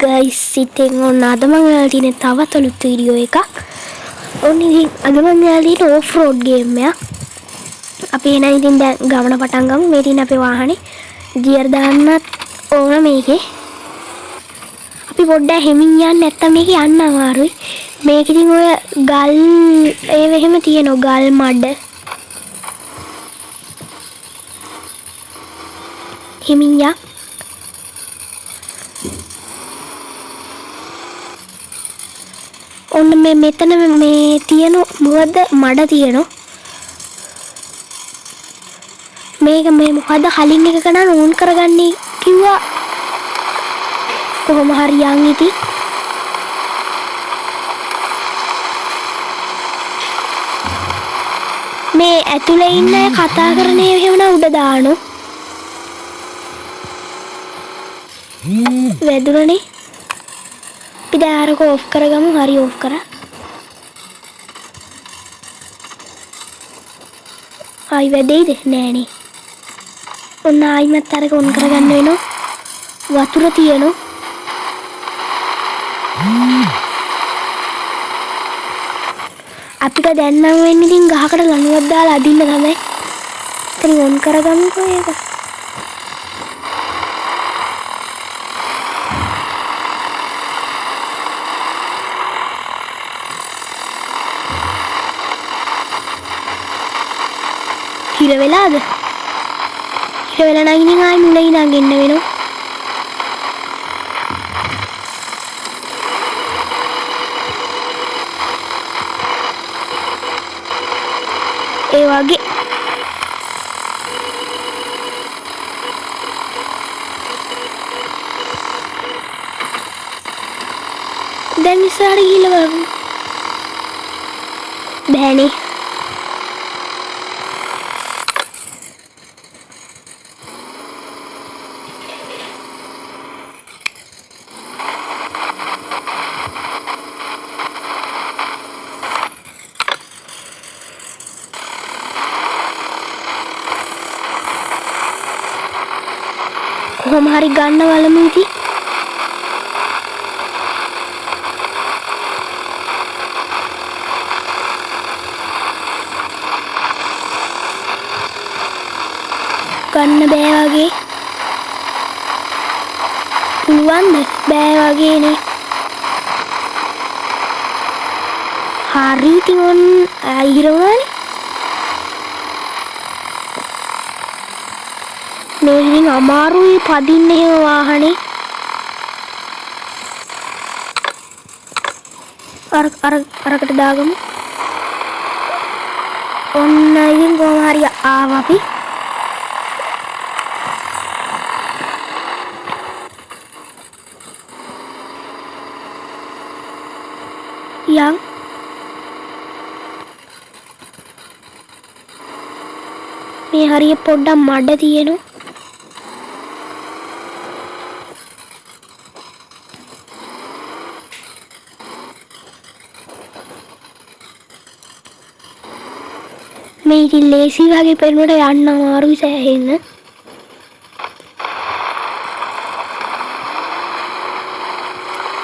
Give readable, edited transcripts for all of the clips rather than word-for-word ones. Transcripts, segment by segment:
Guys ඉතින් ඔන්න අද මම ඔයාලට තියෙන තවත් අලුත් වීඩියෝ එකක්. ඔන්න ඉතින් අද මම ඔයාලට තියෙන ඕෆ් රෝඩ් ගේම් එකක්. අපි එහෙනම් ඉතින් දැන් ගමන පටන් ගමු. මේ තියෙන අපේ වාහනේ ගියර් දාන්නත් ඕන මේකේ. අපි පොඩ්ඩක් හෙමින් යන්න නැත්තම් මේක යන්න අමාරුයි. මේක ඉතින් ඔය ගල් ඒව එහෙම තියෙනවා ගල් මඩ. හෙමින් යන්න. ඔන්න මේ මෙතන මේ තියෙන මොකද මඩ තියෙනවා. මේක මේ මොකද කලින් එක කන ඕන් කරගන්නේ කිව්වා. කොහොම හරි යන් ඉති. මේ ඇතුලේ ඉන්න අය කතා කරන ඒවා එහෙම නා උඩ දානවා. වැදුනනේ. අපි දැන් අරක ඔෆ් කරගමු. හරි ඔෆ් කරා. ආයි වැදෙයිද? නෑනේ. ඔන්න ආයිමත් අරක ඔන් කරගන්න වෙනවා. වතුර තියෙනවා. අපිට දැන් නම් වෙන්නේ ඉතින් ගහකට ලණුවක් දාලා අදින්න තමයි. ඉතින් ඔන් කරගමුකෝ ඒක. හිර වෙලාද? හිර වෙලා නම් ඉතින් ආයි මුලින් ඉඳන් එන්න වෙනවා. ඒ වගේ දැන් ඉස්සරහට ගිහලා බලමු. බෑනේ. කොහොම හරි ගන්න බලමු ඉතින්. ගන්න බෑ වගේ. පුළුවන්ද? බෑ වගේනේ. හරි ඉතින් ඔන්න ඉරවනේ. මේ ඉතින් අමාරුයි පදින්න එහෙම වාහනේ. අරකට දාගමු. ඔන්න ඉතින් කොහොම හරි ආවා අපි. යන් මේ හරිය පොඩ්ඩක් මඩ තියෙනවා. මේ ඉතින් ලේසි වගේ පෙනුනට යන්න අමාරුයි සෑහෙන්න.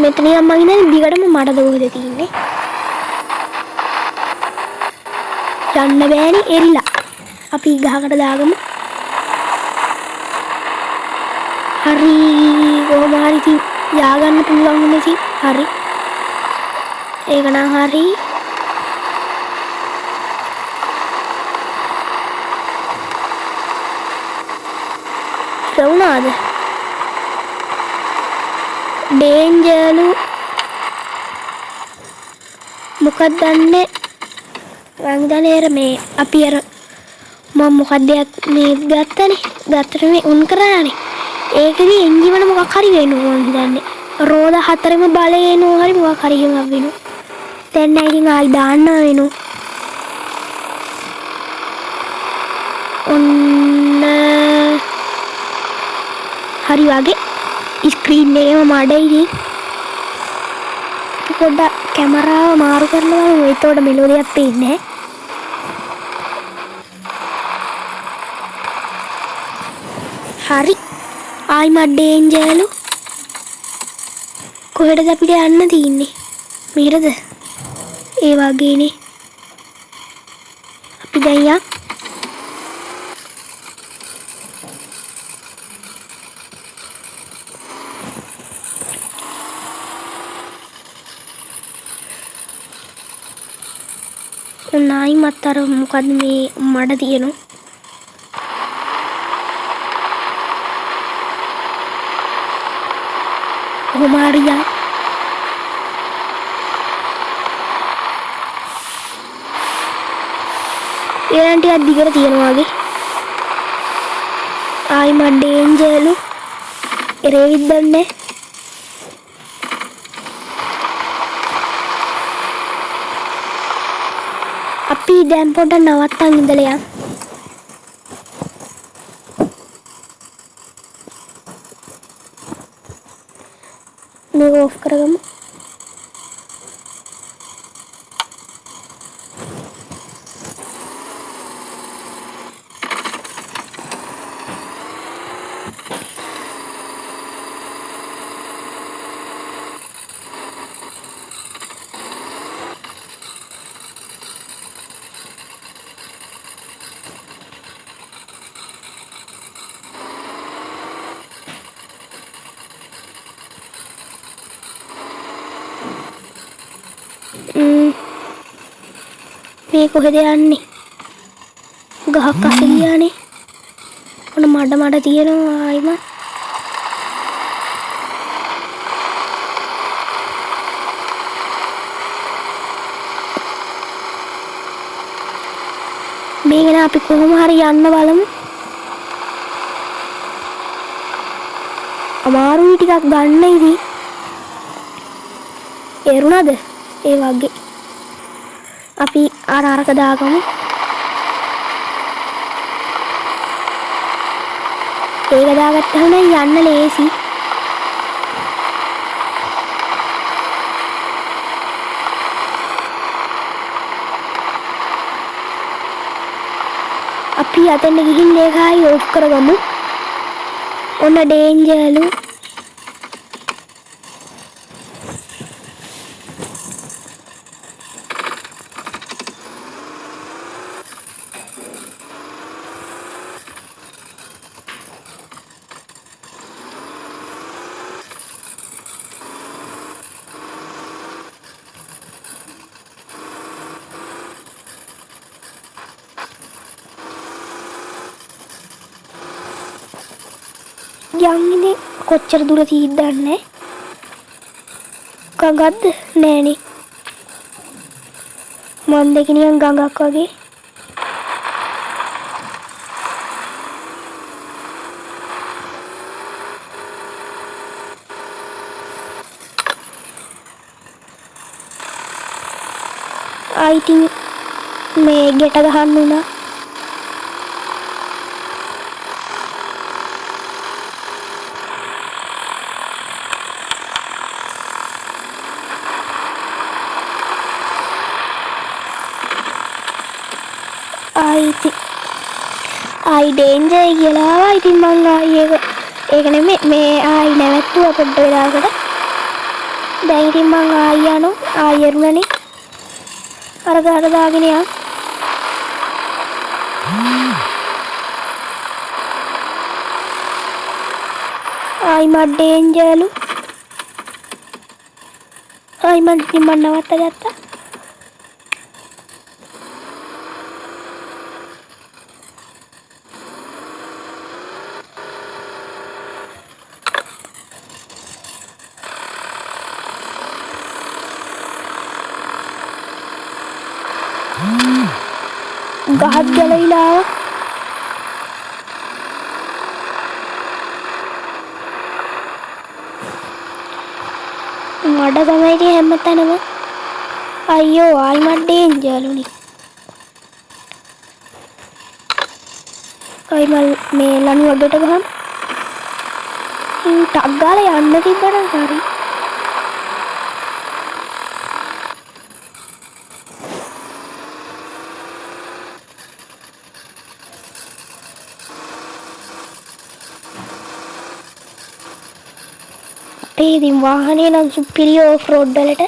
මෙතන නම් මම ඉන්නේ දිගටම මඩ දෝහද තියෙන්නේ. යන්න බෑනේ එරිලා. අපි ගහකට දාගමු. හරි කොහොම හරි ඉතින් යාගන්න පුළුවන් වුණේ ඉතින් හරි. ඒක නම් හරි. වුණාද? ඩේන්ජර්ලු මොකක්ද දන්නේ? වංගදලේර මේ අපි අර මම මොකක්ද මේ ගත්තනේ. ගත්තට මේ උන් කරානේ. ඒකෙදි එන්ජින් වල මොකක් හරි වෙනවා මම හිතන්නේ. රෝද හතරෙම බලය එනවා හරි මොකක් හරි එකක් වෙනවා. දැන් නෑ ඉතින් ආයි දාන්න වෙනවා. ඔන්න හරි වගේ ස්ක්‍රීන් එකේම මඩයි ඉතින්. පොඩ්ඩක් කැමරාව මාරු කරනවා නම් එතකොට මෙලෝඩියක් පේන්නේ නැහැ. හරි ආයි මඩේන්ජලු කොහෙටද අපිට යන්න තියෙන්නේ? මෙහෙටද? ඒ වගේනේ. අපි දැන් යන්. නයි මත්තර මොකද මේ මඩ තියෙනවා. කොමාරියා ඒලන් ටිකක් දිගට තියෙනවා වගේ. ආයි මඩ ඩේන්ජර්ලු. එරෙවිත් දන්නේ. අපි දැන් පොඩ්ඩක් නවත්තන් ඉඳලා යන්. මේක ඔෆ් කරගමු. මේ කොහෙද යන්නේ? ගහක් අස්සේ ගියානේ. ඔන්න මඩ තියෙනවා ආයිම. මේ ගැන අපි කොහොම හරි යන්න බලමු. අමාරුයි ටිකක් ගන්න ඉතින්. එරුණාද? ඒ වගේ. අපි අරක දාගමු. ඒක දාගත්තාම යන්න ලේසි. අපි අතෙන් ගිහින් ඒක ආයි ඔෆ් කරගමු. ඔන්න ඩේන්ජර්ලු. යන්නේ කොච්චර දුර තියෙද්ද දන්නේ ගඟක්ද නෑනේ මන් දෙක නිකන් ගඟක් වගේ ආයිතින් මේ ගෙට ගහන්න උනා ආයි ඩේන්ජර් කියලා ආවා. ඉතින් මං ආයි ඒක නෙමෙයි මේ ආයි නැවැත්තුවා පොඩ්ඩ වෙලාවකට. දැන් ඉතින් මං ආයි යනවා. ආයි එරුණනේ. අර ගාට දාගෙන යන්න. ආයි මඩ ඩේන්ජර්ලු. ආයි මං නවත්ත ගත්තා. ගහක් ගැලවිලා ආවා. මඩ තමයි ඉතින් හැමතැනම. අයියෝ ආයි මඩ ඩේන්ජර්ලුනි. ආයි මල් මේ ලණු වඩට ගහන්න. ටක් ගාලා යන්න තිබ්බනම් හරි. අපේ ඉතින් වාහනේ නම් සුපිරිය ඕෆ් රෝඩ් වලට.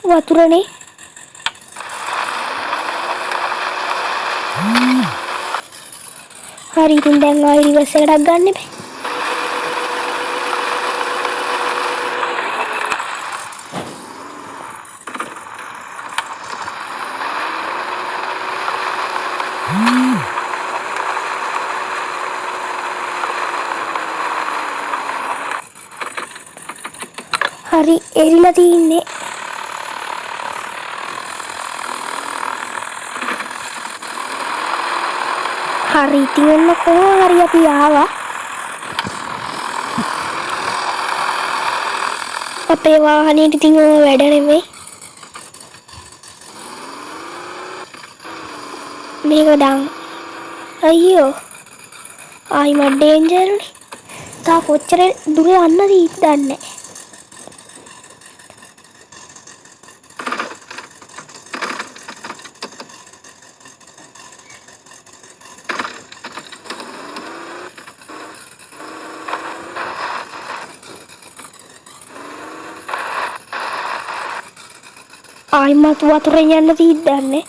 වතුරනේ. හරි ඉතින් දැන් ආයෙ රිවර්ස් එකටක් ගන්න බෑ. හරි එරිලා තින්නේ. හරි ඉතින් ඔන්න කොහොම හරි අපි ආවා. අපේ වාහනේ ඉතින් ඕව වැඩ නෙමෙයි. මේක දාන්න. අයියෝ. ආයි මට ඩේන්ජර් නේ. තා කොච්චර දුර යන්නද දන්නේ. ආයිමත් වතුරෙන් යන්න දන්නේ.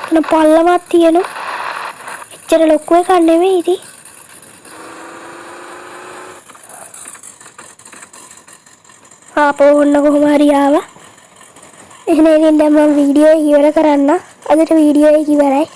අන පල්ලමක් තියෙනවා. එච්චර ලොකු එකක් නෙමෙයි ඉතින්. ආපහු ඔන්න කොහොම හරි ආවා. එහෙනම් දැන් මම වීඩියෝ එක ඉවර කරන්න. අදට වීඩියෝ එක ඉවරයි.